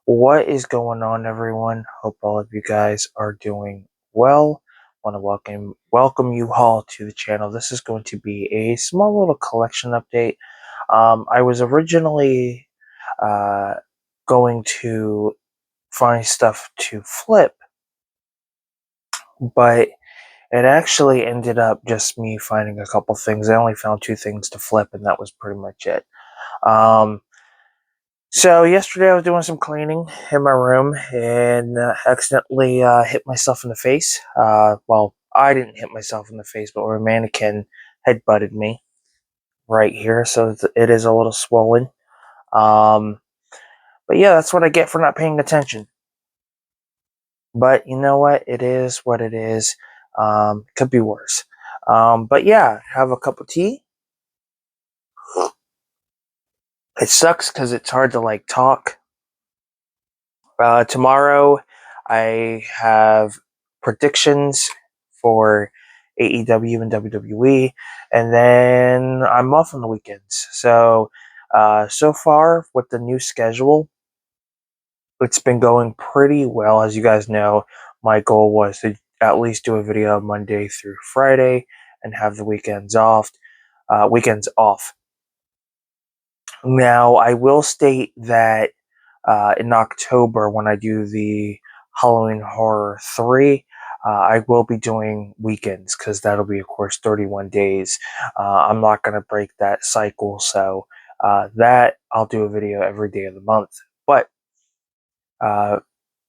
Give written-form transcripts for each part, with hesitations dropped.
What is going on, everyone? Hope all of you guys are doing well. Want to welcome you all to the channel. This is going to be a small little collection update. I was originally uh, going to find stuff to flip, but it actually ended up just me finding a couple things. I only found two things to flip, and that was pretty much it. Um, So yesterday I was doing some cleaning in my room and accidentally hit myself in the face. Well, I didn't hit myself in the face, but a mannequin had butted me right here, so it is a little swollen. Um, but yeah, that's what I get for not paying attention. But you know what? It is what it is. Could be worse. But yeah, have a cup of tea. It sucks because it's hard to talk. Tomorrow, I have predictions for AEW and WWE, and then I'm off on the weekends. So far with the new schedule, it's been going pretty well. As you guys know, my goal was to at least do a video Monday through Friday and have the weekends off. Weekends off. Now, I will state that in October, when I do the Halloween Horror 3, I will be doing weekends because that'll be, of course, 31 days. I'm not going to break that cycle, so that I'll do a video every day of the month. But uh,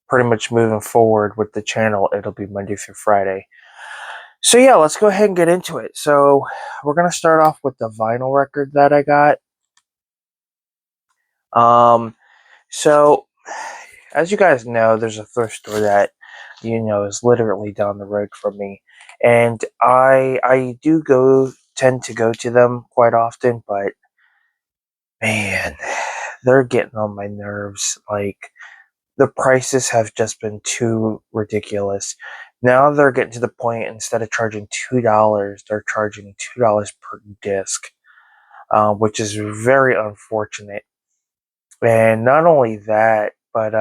pretty much moving forward with the channel, it'll be Monday through Friday. So yeah, let's go ahead and get into it. So we're going to start off with the vinyl record that I got. Um, So, as you guys know, there's a thrift store that is literally down the road from me, and I do tend to go to them quite often, but man, they're getting on my nerves. Like the prices have just been too ridiculous. Now they're getting to the point instead of charging $2, they're charging $2 per disc, which is very unfortunate. And not only that, but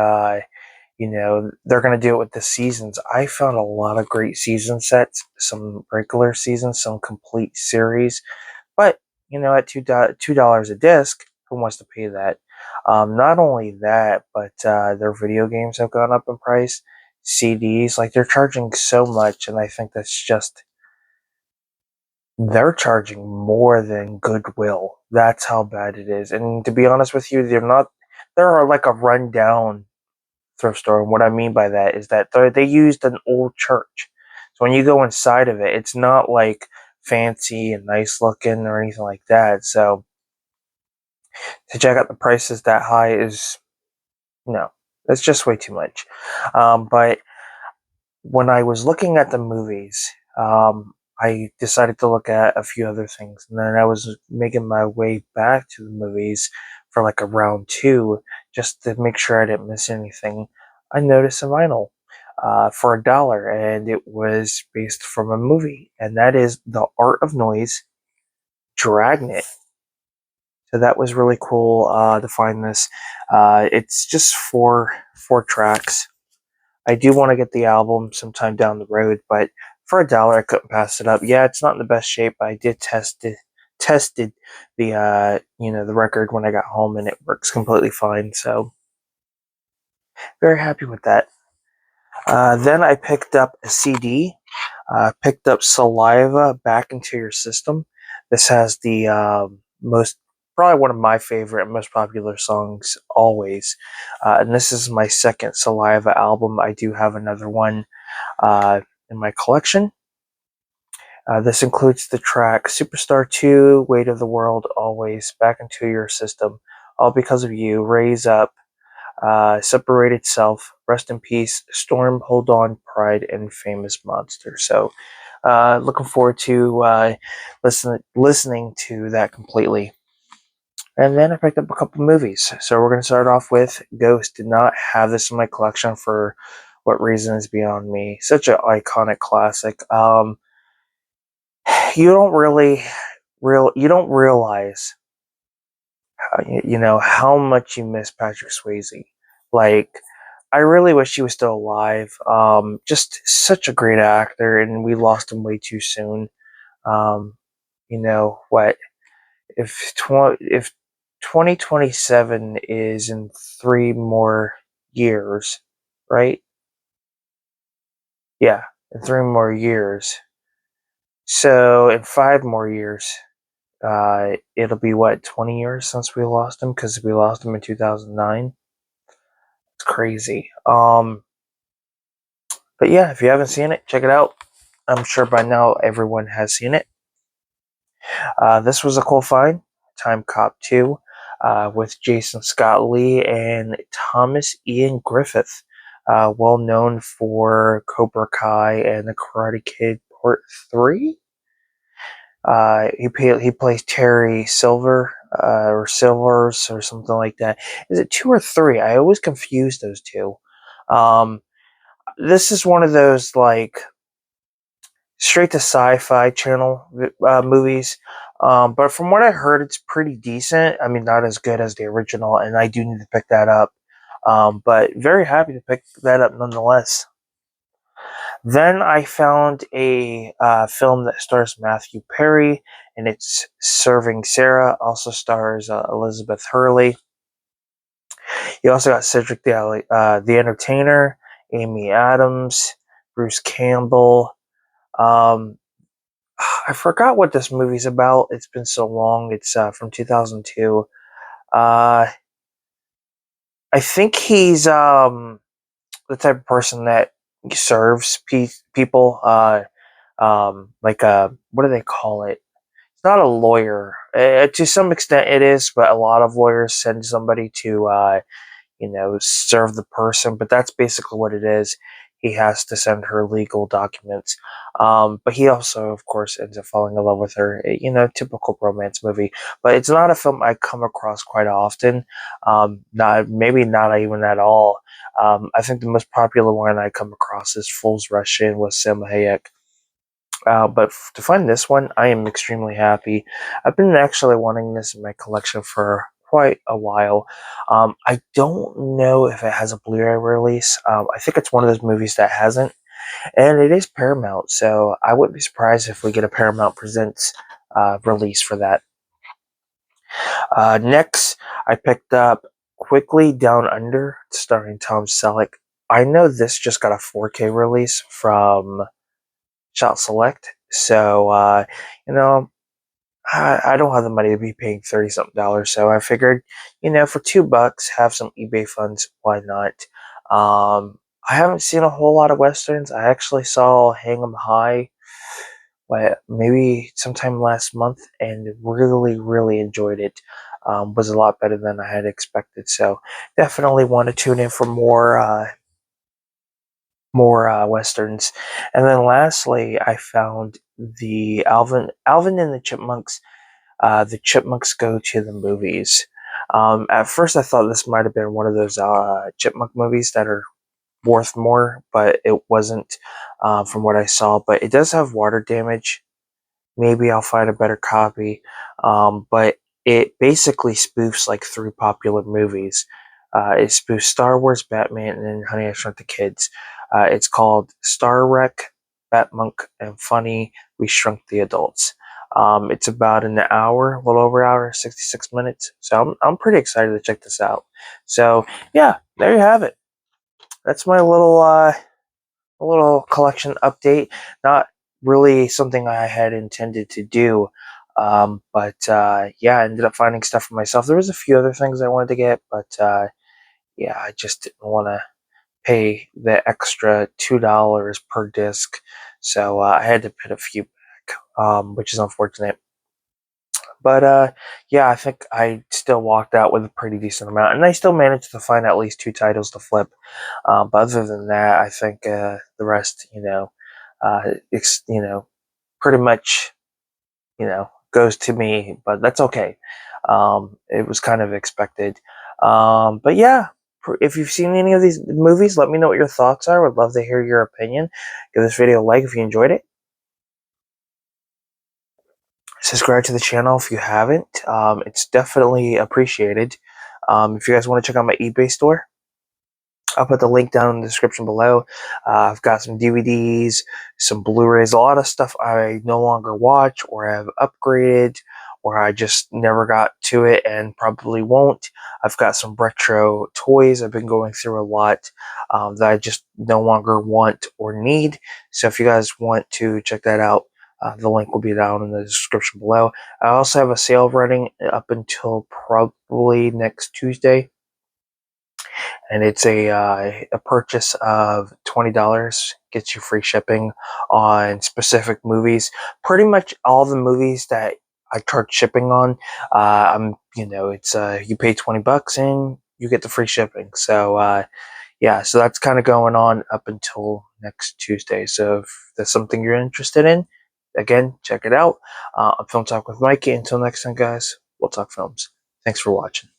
they're going to do it with the seasons. I found a lot of great season sets, some regular seasons, some complete series. But, at $2 a disc, who wants to pay that? Not only that, but their video games have gone up in price. CDs, like they're charging so much, and I think that's just they're charging more than Goodwill. That's how bad it is. And to be honest with you, they're like a rundown thrift store. And what I mean by that is that they used an old church. So when you go inside of it, it's not like fancy and nice looking or anything like that. So to check out the prices that high is no, that's just way too much. But when I was looking at the movies, I decided to look at a few other things, and then I was making my way back to the movies for like a round two, just to make sure I didn't miss anything. I noticed a vinyl for $1, and it was based from a movie, and that is The Art of Noise, Dragnet. So that was really cool to find this. It's just four tracks. I do want to get the album sometime down the road, but for $1, I couldn't pass it up. Yeah, it's not in the best shape. I did tested the record when I got home, and it works completely fine. So very happy with that. Then I picked up a CD. Picked up Saliva Back Into Your System. This has the most probably one of my favorite and most popular songs always. And this is my second Saliva album. I do have another one in my collection. This includes the track Superstar 2, Weight of the World, Always, Back Into Your System, All Because of You, Raise Up, Separated Self, Rest in Peace, Storm, Hold On, Pride, and Famous Monster. So, looking forward to listening to that completely. And then I picked up a couple movies. So we're going to start off with Ghost. Did not have this in my collection for what reason is beyond me. Such an iconic classic. You don't you don't realize how much you miss Patrick Swayze Like, I really wish he was still alive. Just such a great actor, and we lost him way too soon. Um, you know what? If 2027 is in 3 more years, right? Yeah, in 3 more years. So in 5 more years, it'll be what, 20 years since we lost him, because we lost him in 2009. It's crazy. But yeah, if you haven't seen it, check it out. I'm sure by now everyone has seen it. This was a cool find. Time Cop 2, with Jason Scott Lee and Thomas Ian Griffith, well known for Cobra Kai and The Karate Kid Part 3. He plays Terry Silver, or Silvers, or something like that. Is it 2 or 3? I always confuse those two. Um, this is one of those, like, straight to Sci-Fi Channel movies. But from what I heard, it's pretty decent. I mean, not as good as the original, and I do need to pick that up. But very happy to pick that up nonetheless. Then I found a film that stars Matthew Perry, and it's Serving Sarah. Also stars Elizabeth Hurley. You also got Cedric the Entertainer, Amy Adams, Bruce Campbell. Um, I forgot what this movie's about. It's been so long. It's from 2002. Uh, I think he's the type of person that serves people. Like what do they call it? It's not a lawyer. To some extent, it is, but a lot of lawyers send somebody to serve the person, but that's basically what it is. He has to send her legal documents. But he also, of course, ends up falling in love with her. Typical romance movie. But it's not a film I come across quite often. Not even at all. I think the most popular one I come across is Fools Rush In with Salma Hayek. But to find this one, I am extremely happy. I've been actually wanting this in my collection for quite a while. I don't know if it has a Blu-ray release. I think it's one of those movies that hasn't, and it is Paramount, so I wouldn't be surprised if we get a Paramount Presents release for that. Next, I picked up Quickly Down Under, starring Tom Selleck. I know this just got a 4K release from Shot Select. So, you know, I don't have the money to be paying 30 something dollars. So I figured, for $2, have some eBay funds. Why not? I haven't seen a whole lot of Westerns. I actually saw Hang 'em High, maybe sometime last month, and really, really enjoyed it. Was a lot better than I had expected. So definitely want to tune in for more westerns. And then lastly, I found the Alvin and the Chipmunks. The Chipmunks Go to the Movies. At first, I thought this might have been one of those Chipmunk movies that are worth more, but it wasn't, from what I saw. But it does have water damage. Maybe I'll find a better copy. But it basically spoofs like 3 popular movies. It spoofs Star Wars, Batman, and then Honey, I Shrunk the Kids. It's called Star Wreck, Batmonk, and Funny, We Shrunk the Adults. It's about an hour, a little over an hour, 66 minutes. So I'm pretty excited to check this out. So yeah, there you have it. That's my little collection update. Not really something I had intended to do. But yeah, I ended up finding stuff for myself. There was a few other things I wanted to get, but yeah, I just didn't want to pay the extra $2 per disc, so I had to put a few back, which is unfortunate. But yeah, I think I still walked out with a pretty decent amount, and I still managed to find at least 2 titles to flip. But other than that, I think the rest, it's pretty much goes to me. But that's okay. It was kind of expected. But yeah, if you've seen any of these movies, let me know what your thoughts are. Would love to hear your opinion. Give this video a like if you enjoyed it. Subscribe to the channel if you haven't. It's definitely appreciated. If you guys want to check out my eBay store, I'll put the link down in the description below. I've got some DVDs, some Blu-rays, a lot of stuff I no longer watch or have upgraded, or I just never got to it and probably won't. I've got some retro toys I've been going through a lot that I just no longer want or need. So if you guys want to check that out, the link will be down in the description below. I also have a sale running up until probably next Tuesday, and it's a purchase of $20 gets you free shipping on specific movies. Pretty much all the movies that I charge shipping on, it's you pay $20 and you get the free shipping. So yeah, so that's kind of going on up until next Tuesday. So if that's something you're interested in, again, check it out. I'm Film Talk with Mikey. Until next time, guys, we'll talk films. Thanks for watching.